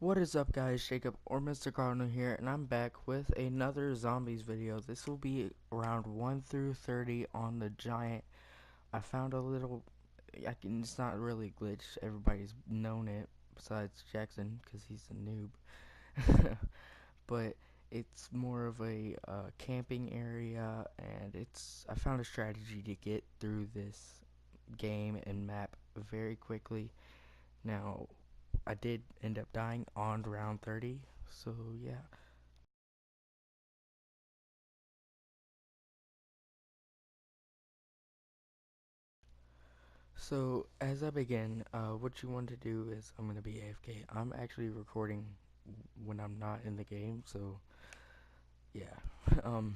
What is up, guys? Jacob or Mr.cardinal here, and I'm back with another zombies video. This will be around 1 through 30 on the giant. I found a little, it's not really a glitch, everybody's known it, besides Jackson, because he's a noob. But it's more of a camping area, and I found a strategy to get through this game and map very quickly. Now, I did end up dying on round 30, so yeah. So, as I begin, what you want to do is I'm going to be AFK. I'm actually recording when I'm not in the game, so yeah. um,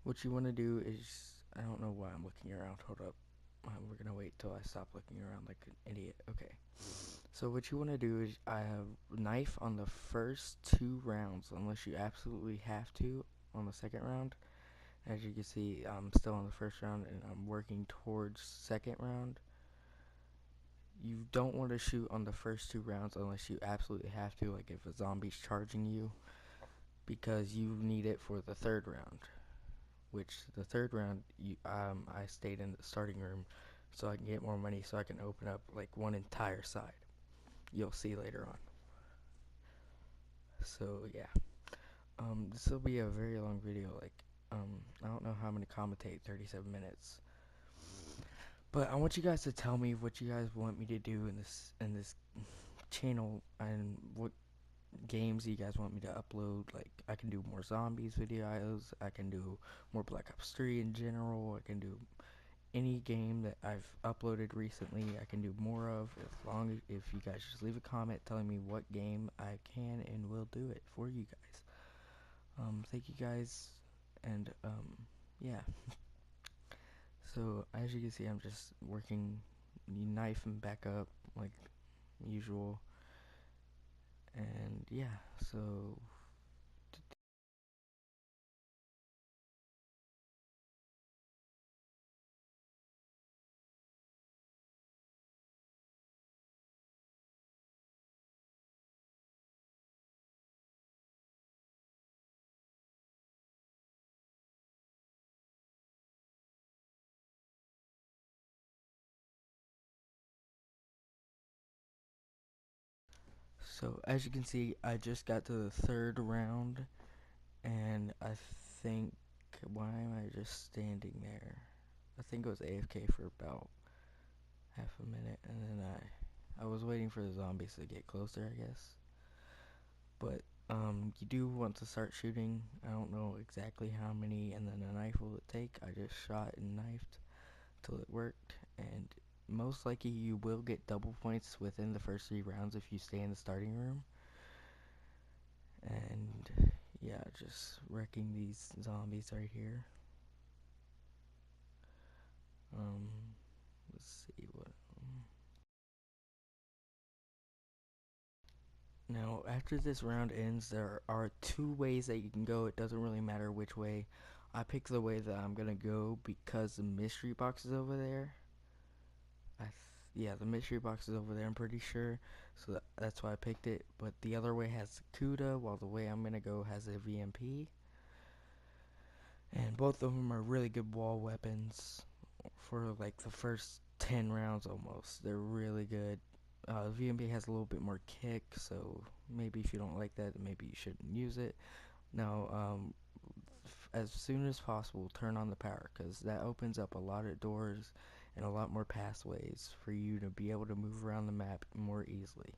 what you want to do is, I don't know why I'm looking around. Hold up. We're going to wait till I stop looking around like an idiot. Okay. So what you want to do is I have knife on the first 2 rounds, unless you absolutely have to on the second round. As you can see, I'm still on the first round and I'm working towards second round. You don't want to shoot on the first 2 rounds unless you absolutely have to, like if a zombie's charging you, because you need it for the third round. Which the third round, I stayed in the starting room so I can get more money, so I can open up like one entire side. You'll see later on. So yeah, this will be a very long video. Like, I don't know how I'm gonna commentate 37 minutes. But I want you guys to tell me what you guys want me to do in this channel, and what games you guys want me to upload. Like, I can do more zombies videos, I can do more Black Ops 3 in general, I can do any game that I've uploaded recently, I can do more of, as long as if you guys just leave a comment telling me what game I can and will do it for you guys. Thank you guys, and yeah. So as you can see, I'm just working knife and back up like usual, and yeah. So as you can see, I just got to the third round, and I think, why am I just standing there? I think I was AFK for about half a minute, and then I was waiting for the zombies to get closer, I guess. But you do want to start shooting. I don't know exactly how many, and then a knife will it take. I just shot and knifed till it worked, and most likely you will get double points within the first 3 rounds if you stay in the starting room. And yeah, just wrecking these zombies right here. Um, let's see what. Now, after this round ends, there are 2 ways that you can go. It doesn't really matter which way. I picked the way that I'm gonna go because the mystery box is over there. Yeah, the mystery box is over there, I'm pretty sure. So that's why I picked it. But the other way has Kuda, while the way I'm gonna go has a VMP. And both of them are really good wall weapons for like the first 10 rounds almost. They're really good. VMP has a little bit more kick, so maybe if you don't like that, maybe you shouldn't use it. Now, as soon as possible, turn on the power, because that opens up a lot of doors and a lot more pathways for you to be able to move around the map more easily.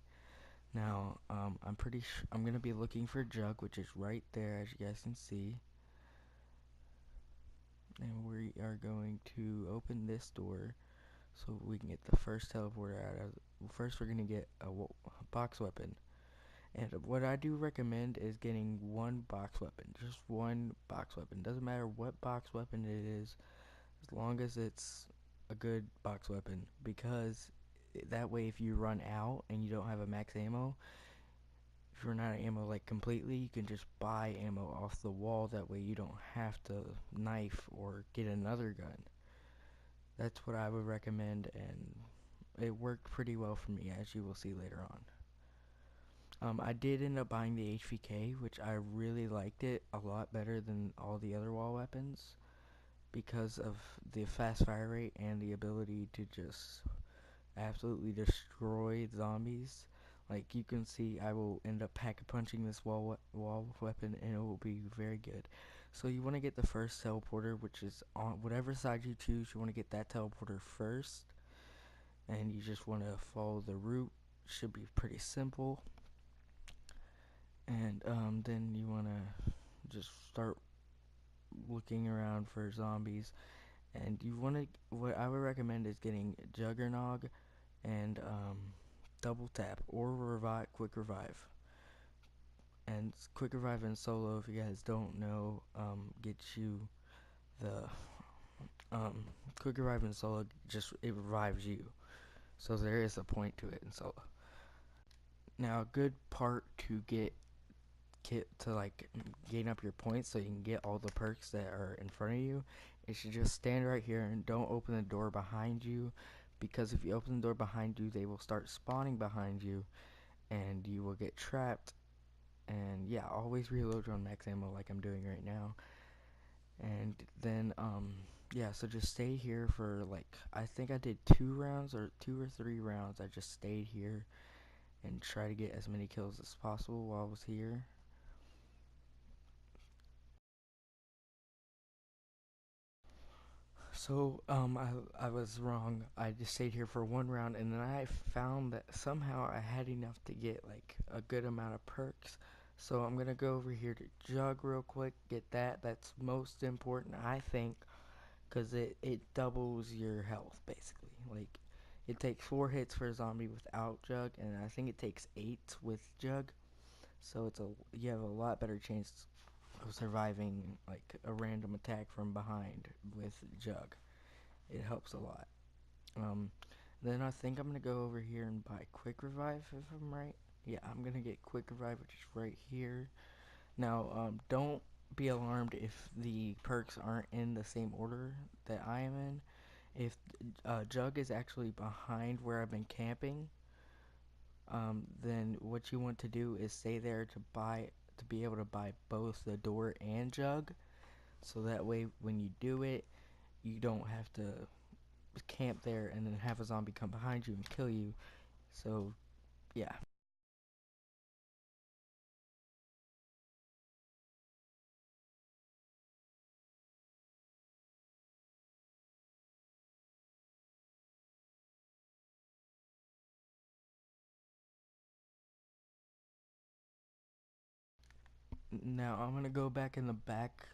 Now, I'm gonna be looking for Jug, which is right there, as you guys can see. And we are going to open this door so we can get the first teleporter out of. First, we're gonna get a box weapon. And what I do recommend is getting one box weapon. Just one box weapon. Doesn't matter what box weapon it is, as long as it's a good box weapon. Because that way, if you run out and you don't have a max ammo, if you run out of ammo like completely, you can just buy ammo off the wall. That way, you don't have to knife or get another gun. That's what I would recommend, and it worked pretty well for me, as you will see later on. I did end up buying the HVK, which I really liked it a lot better than all the other wall weapons because of the fast fire rate and the ability to just absolutely destroy zombies. Like you can see, I will end up pack-a-punching this wall weapon, and it will be very good. So you want to get the first teleporter, which is on whatever side you choose. You want to get that teleporter first, and you just want to follow the route. Should be pretty simple. And then you want to just start looking around for zombies. And you want to, what I would recommend is getting Juggernog and double tap or revive, quick revive. And quick revive in solo, if you guys don't know, gets you the um, quick revive in solo. Just it revives you, so there is a point to it in solo. Now, a good part to get to like gain up your points so you can get all the perks that are in front of you is to just stand right here and don't open the door behind you, because if you open the door behind you, they will start spawning behind you and you will get trapped. And yeah, always reload your own max ammo like I'm doing right now. And then yeah, so just stay here for like, I think I did 2 rounds or 2 or 3 rounds. I just stayed here and try to get as many kills as possible while I was here. So I was wrong. I just stayed here for 1 round, and then I found that somehow I had enough to get like a good amount of perks. So I'm gonna go over here to Jug real quick, get that. That's most important, I think, because it doubles your health basically. Like it takes 4 hits for a zombie without Jug, and I think it takes 8 with Jug. So you have a lot better chance of surviving like a random attack from behind with Jug. It helps a lot. Um, then I think I'm gonna go over here and buy Quick Revive if I'm right. Yeah, I'm gonna get Quick Revive, which is right here. Now, don't be alarmed if the perks aren't in the same order that I am in. If Jug is actually behind where I've been camping, then what you want to do is stay there to be able to buy both the door and Jug. So that way, when you do it, you don't have to camp there and then have a zombie come behind you and kill you. So yeah. Now I'm gonna go back in the back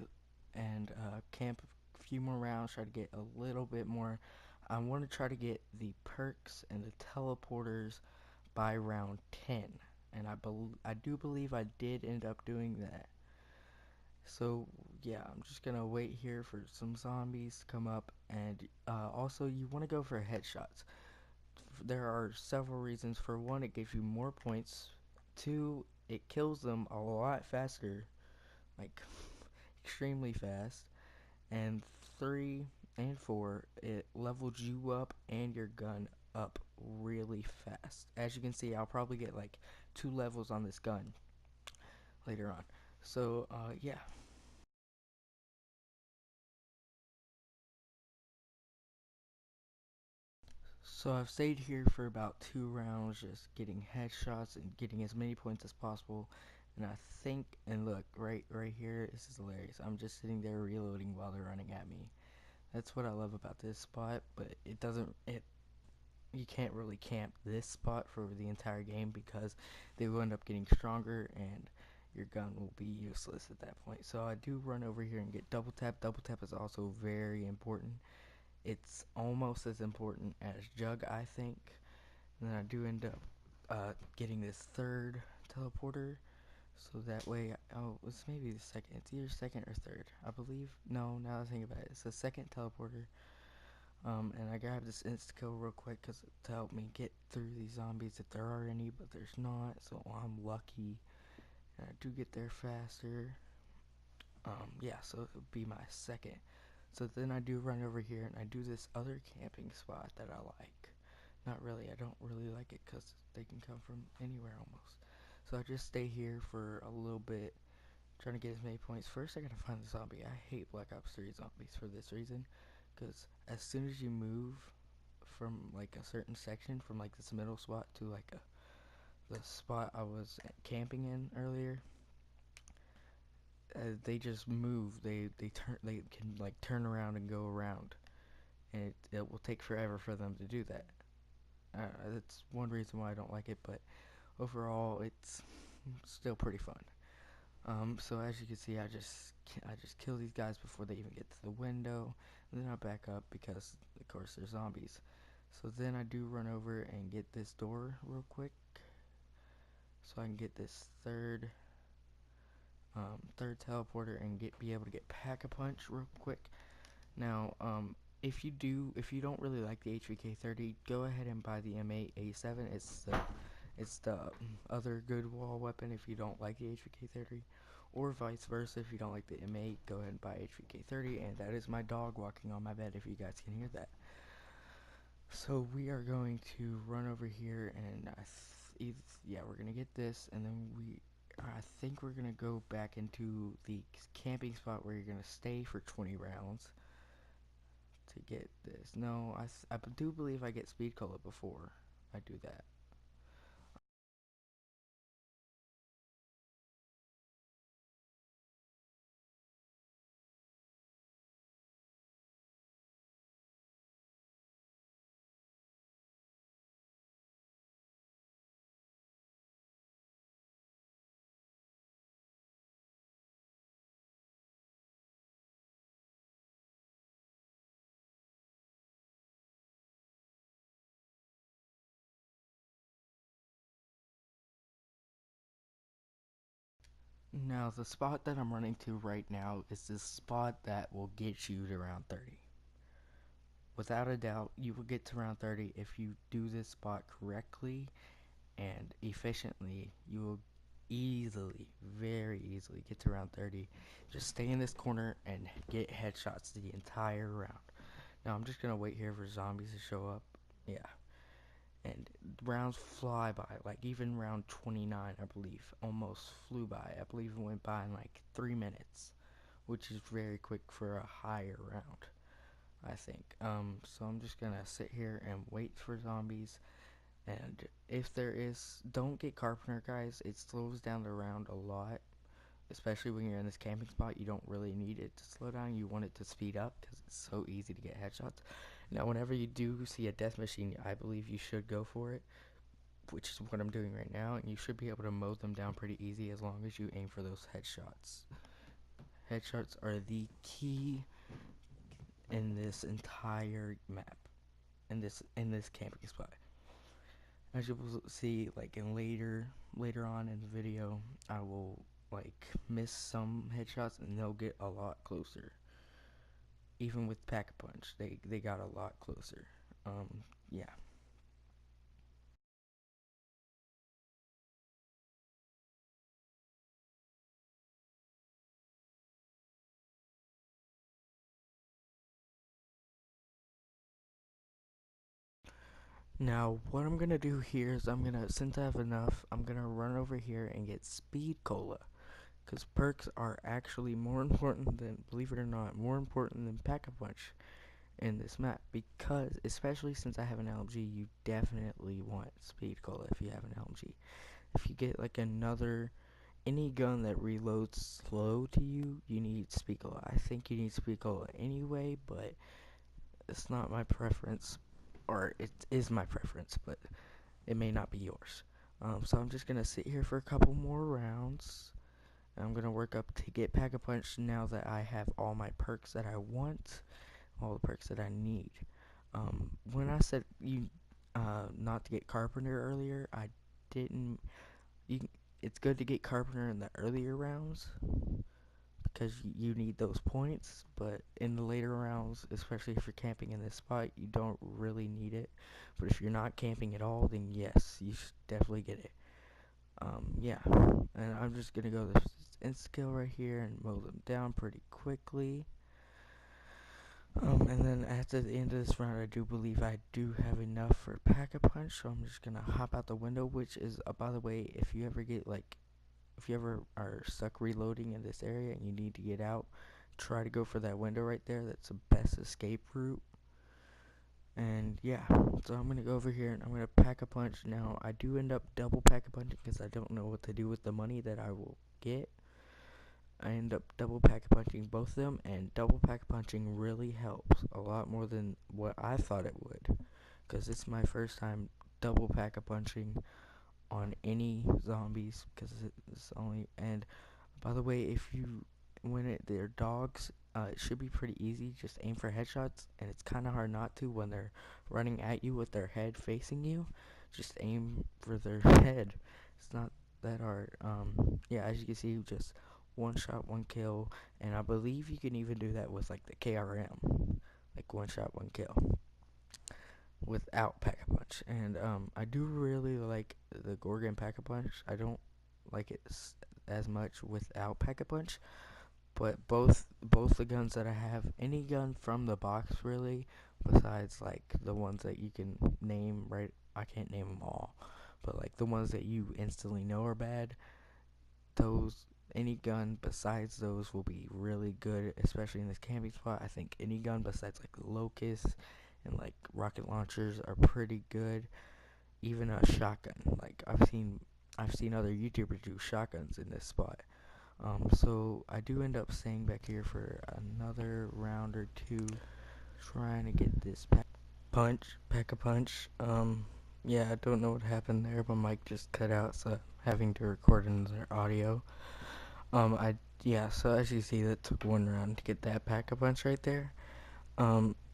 and camp a few more rounds, try to get a little bit more. I want to try to get the perks and the teleporters by round 10, and I do believe I did end up doing that. So yeah, I'm just gonna wait here for some zombies to come up, and also you want to go for headshots. There are several reasons. For one, it gives you more points. Two, it kills them a lot faster, like extremely fast. And three and four, it levels you up and your gun up really fast. As you can see, I'll probably get like 2 levels on this gun later on. So yeah. So I've stayed here for about 2 rounds, just getting headshots and getting as many points as possible. And I think, and look, right here, this is hilarious. I'm just sitting there reloading while they're running at me. That's what I love about this spot, but you can't really camp this spot for the entire game because they will end up getting stronger and your gun will be useless at that point. So I do run over here and get double tap. Double tap is also very important. It's almost as important as Jug, I think. And then I do end up getting this third teleporter. So that way, oh, it's maybe the second. It's either second or third, I believe. No, now that I think about it, it's the second teleporter. And I grabbed this insta kill real quick to help me get through these zombies if there are any, but there's not. So I'm lucky, and I do get there faster. Yeah, so it would be my second. So then I do run over here and I do this other camping spot that I like. Not really, I don't really like it because they can come from anywhere almost. So I just stay here for a little bit, trying to get as many points. First, I gotta find the zombie. I hate Black Ops 3 zombies for this reason, because as soon as you move from like a certain section, from like this middle spot to like the spot I was camping in earlier, they just move. They can like turn around and go around, and it will take forever for them to do that. That's one reason why I don't like it, but overall, it's still pretty fun. So as you can see, I just kill these guys before they even get to the window, and then I back up because of course they're zombies. So then I do run over and get this door real quick, so I can get this third teleporter and be able to get Pack-a-Punch real quick. Now, if you don't really like the HVK30, go ahead and buy the M8A7. It's the other good wall weapon if you don't like the HVK30, or vice versa. If you don't like the M8, go ahead and buy HVK30. And that is my dog walking on my bed, if you guys can hear that. So we are going to run over here, and yeah, we're gonna get this, and then I think we're gonna go back into the camping spot where you're gonna stay for 20 rounds to get this. No, I do believe I get speed cola before I do that. Now, the spot that I'm running to right now is the spot that will get you to round 30. Without a doubt, you will get to round 30 if you do this spot correctly and efficiently. You will easily, very easily get to round 30. Just stay in this corner and get headshots the entire round. Now, I'm just going to wait here for zombies to show up. Yeah. And rounds fly by, like even round 29, I believe, almost flew by. I believe it went by in like 3 minutes, which is very quick for a higher round, I think. So I'm just gonna sit here and wait for zombies. And if there is, don't get Carpenter, guys. It slows down the round a lot, especially when you're in this camping spot. You don't really need it to slow down. You want it to speed up because it's so easy to get headshots. Now, whenever you do see a death machine, I believe you should go for it, which is what I'm doing right now, and you should be able to mow them down pretty easy as long as you aim for those headshots. Headshots are the key in this entire map, in this camping spot. As you will see, like in later on in the video, I will like miss some headshots and they'll get a lot closer. Even with Pack-a-Punch, they got a lot closer. Yeah. Now, what I'm gonna do here is since I have enough, I'm gonna run over here and get Speed Cola. Because perks are actually more important than, believe it or not, more important than Pack-a-Punch in this map. Because, especially since I have an LMG, you definitely want Speed Cola if you have an LMG. If you get like any gun that reloads slow to you, you need Speed Cola. I think you need Speed Cola anyway, but it's not my preference. Or it is my preference, but it may not be yours. So I'm just gonna sit here for a couple more rounds. I'm gonna work up to get Pack-a-Punch now that I have all my perks that I want, all the perks that I need. When I said not to get Carpenter earlier, I didn't. You, it's good to get Carpenter in the earlier rounds because you need those points, but in the later rounds, especially if you're camping in this spot, you don't really need it. But if you're not camping at all, then yes, you should definitely get it. Yeah, and I'm just gonna go this. In-skill right here and mow them down pretty quickly. And then after the end of this round, I do believe I do have enough for Pack-a-Punch, so I'm just gonna hop out the window, which is, by the way, if you ever get, like, if you ever are stuck reloading in this area and you need to get out, try to go for that window right there. That's the best escape route. And yeah, so I'm gonna go over here and I'm gonna Pack-a-Punch. Now, I do end up double Pack-a-Punching because I don't know what to do with the money that I will get. I end up double Pack-a-Punching both of them, and double Pack-a-Punching really helps a lot more than what I thought it would, because it's my first time double Pack-a-Punching on any zombies, because it's only. And by the way, if you when they're dogs, it should be pretty easy. Just aim for headshots, and it's kind of hard not to when they're running at you with their head facing you. Just aim for their head. It's not that hard. Yeah, as you can see, just one shot, one kill, and I believe you can even do that with like the KRM, like one shot, one kill without Pack-a-Punch. And I do really like the Gorgon Pack-a-Punch. I don't like it as much without Pack-a-Punch, but both the guns that I have, any gun from the box really, besides like the ones that you can name, right? I can't name them all, but like the ones that you instantly know are bad, those, any gun besides those will be really good, especially in this camping spot. I think any gun besides like Locust and like rocket launchers are pretty good. Even a shotgun, like I've seen other YouTubers do shotguns in this spot. So I do end up staying back here for another round or two, trying to get this pack a punch. Yeah, I don't know what happened there. My mic just cut out, so I'm having to record another audio. I Yeah. So as you see, that took one round to get that pack a punch right there.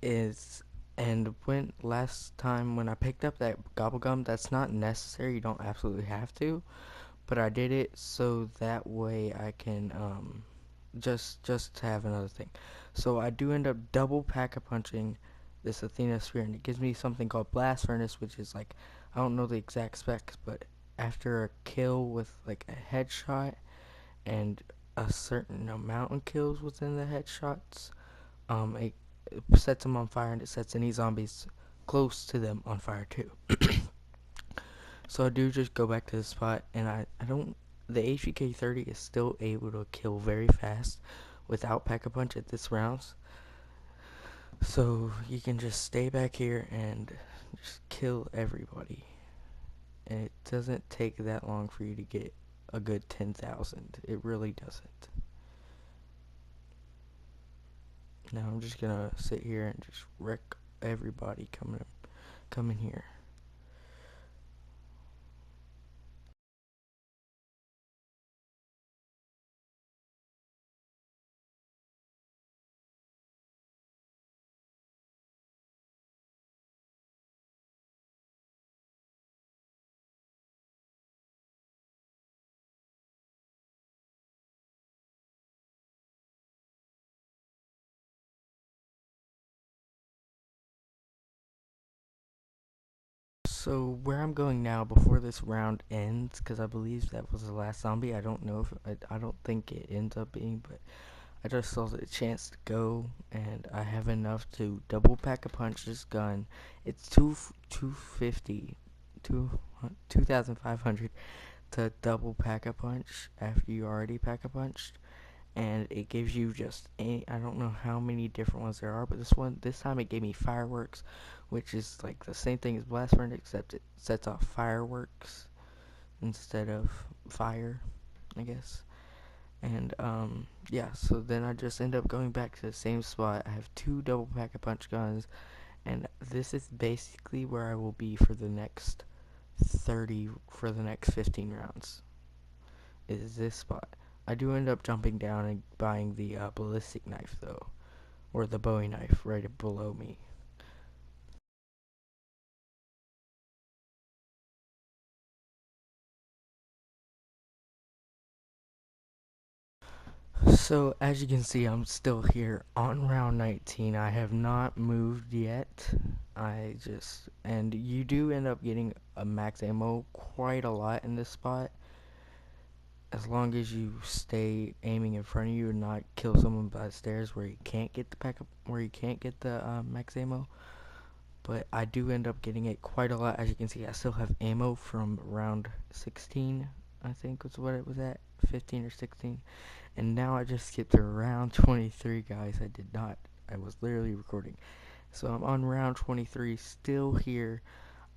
Is And when last time when I picked up that gobble gum, that's not necessary. You don't absolutely have to, but I did it so that way I can just to have another thing. So I do end up double pack a punching this Athena sphere, and it gives me something called blast furnace, which is like, I don't know the exact specs, but after a kill with like a headshot and a certain amount of kills within the headshots, it sets them on fire, and it sets any zombies close to them on fire too. So I do just go back to the spot, and I don't. The HVK 30 is still able to kill very fast without Pack-a-Punch at this rounds. So you can just stay back here and just kill everybody. And it doesn't take that long for you to get a good 10,000. It really doesn't. Now I'm just gonna sit here and just wreck everybody coming here. So where I'm going now, before this round ends, because I believe that was the last zombie. I don't know if I don't think it ends up being, but I just saw the chance to go, and I have enough to double pack a punch this gun. It's 250, 2,500 to double pack a punch after you already pack a punched, and it gives you just I don't know how many different ones there are, but this time it gave me fireworks, which is like the same thing as blast furnace, except it sets off fireworks instead of fire, I guess. And yeah, so then I just end up going back to the same spot. I have two double pack a punch guns, and this is basically where I will be for the next 15 rounds. Is this spot. I do end up jumping down and buying the ballistic knife though, or the Bowie knife right below me. So as you can see, I'm still here on round 19. I have not moved yet. And you do end up getting a max ammo quite a lot in this spot. as long as you stay aiming in front of you and not kill someone by the stairs where you can't get the pack up, where you can't get the max ammo. But I do end up getting it quite a lot. As you can see, I still have ammo from round 16, I think was what it was at, 15 or 16. And now I just skipped to round 23, guys. I did not. I was literally recording. So I'm on round 23, still here.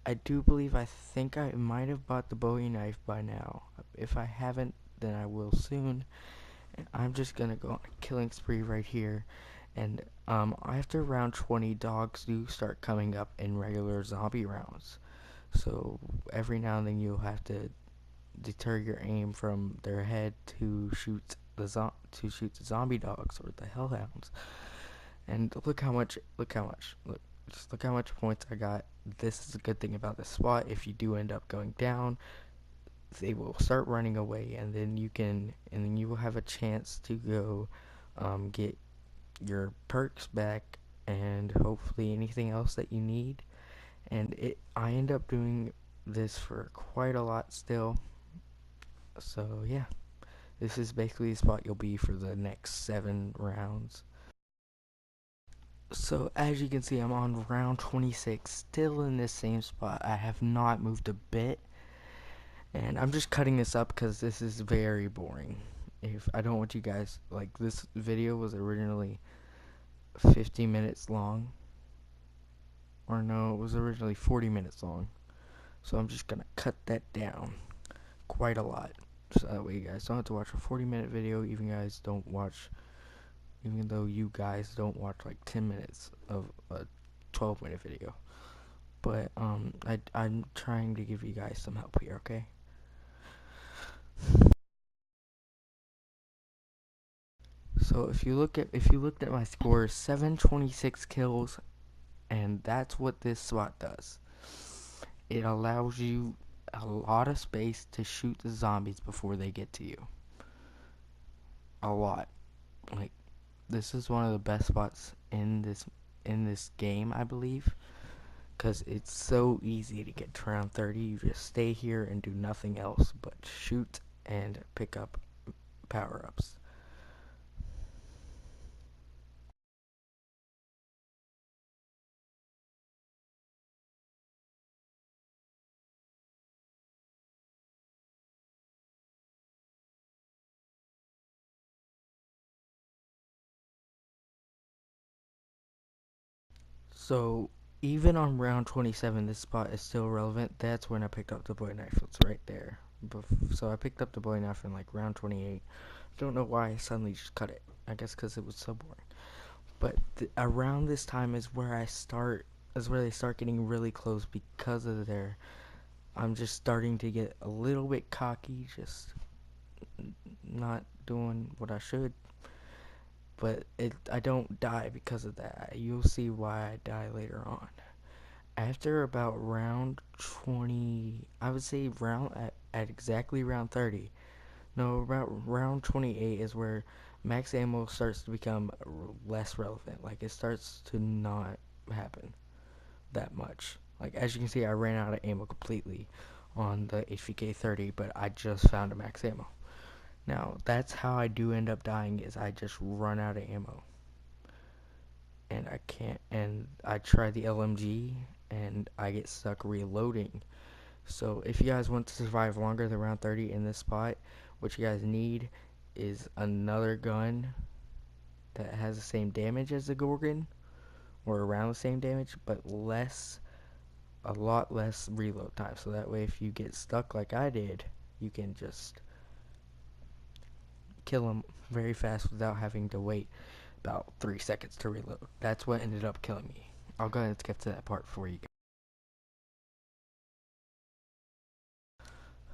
I do believe, I think I might have bought the Bowie knife by now. If I haven't, then I will soon. And I'm just gonna go on a killing spree right here. And after round 20, dogs do start coming up in regular zombie rounds. So every now and then you'll have to deter your aim from their head to shoot the zombie dogs or the hellhounds. And look how much, just look how much points I got. This is a good thing about this spot. If you do end up going down, they will start running away, and then you will have a chance to go get your perks back and hopefully anything else that you need. And I end up doing this for quite a lot still. So yeah, this is basically the spot you'll be for the next 7 rounds. So as you can see, I'm on round 26, still in this same spot. I have not moved a bit, and I'm just cutting this up because this is very boring. If I don't want you guys, like, this video was originally 50 minutes long, or no, it was originally 40 minutes long. So I'm just gonna cut that down quite a lot, so that way you guys don't have to watch a 40-minute video, even though you guys don't watch like 10 minutes of a 12-minute video. But I'm trying to give you guys some help here, okay? So if you looked at my score, 726 kills, and that's what this SWAT does. It allows you a lot of space to shoot the zombies before they get to you. A lot. Like, this is one of the best spots in this game, I believe, because it's so easy to get to round 30. You just stay here and do nothing else but shoot and pick up power-ups. So even on round 27, this spot is still relevant. That's when I picked up the boy knife. It's right there. So I picked up the boy knife in like round 28. Don't know why I suddenly just cut it. I guess because it was so boring. But around this time is where they start getting really close because of their. I'm just starting to get a little bit cocky, just not doing what I should. But I don't die because of that. You'll see why I die later on. After about round 20, I would say at exactly round 30. No, about round 28 is where max ammo starts to become less relevant. Like, it starts to not happen that much. Like, as you can see, I ran out of ammo completely on the HVK 30, but I just found a max ammo. Now, that's how I do end up dying, is I just run out of ammo. And I can't, and I try the LMG, and I get stuck reloading. So if you guys want to survive longer than round 30 in this spot, what you guys need is another gun that has the same damage as the Gorgon, or around the same damage, but a lot less reload time. So that way if you get stuck like I did, you can just kill them very fast without having to wait about 3 seconds to reload. That's what ended up killing me. I'll go ahead and skip to that part for you guys.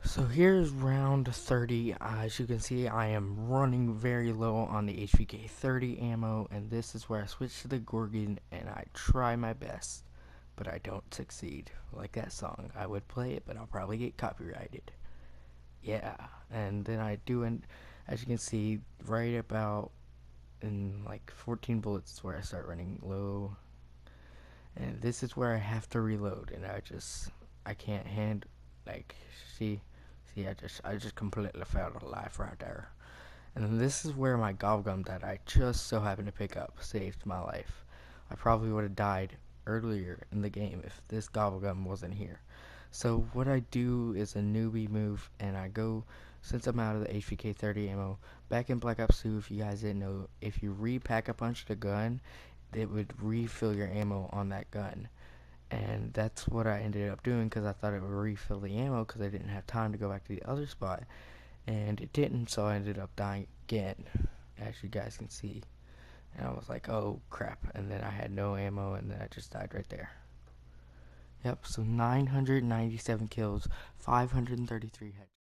So here's round 30. As you can see, I am running very low on the HVK 30 ammo, and this is where I switch to the Gorgon and I try my best, but I don't succeed. Like that song, I would play it, but I'll probably get copyrighted. Yeah, and then I do, and as you can see, right about in like 14 bullets is where I start running low, and this is where I have to reload, and I can't hand, like, see See, I just completely failed a life right there. And then this is where my gobblegum that I just so happened to pick up saved my life. I probably would have died earlier in the game if this gobblegum wasn't here. So what I do is a newbie move, and I go, since I'm out of the HVK 30 ammo, back in Black Ops 2, if you guys didn't know, if you repack a punch the gun, it would refill your ammo on that gun. And that's what I ended up doing because I thought it would refill the ammo because I didn't have time to go back to the other spot. And it didn't, so I ended up dying again, as you guys can see. And I was like, oh crap, and then I had no ammo, and then I just died right there. Yep, so 997 kills, 533 headshots.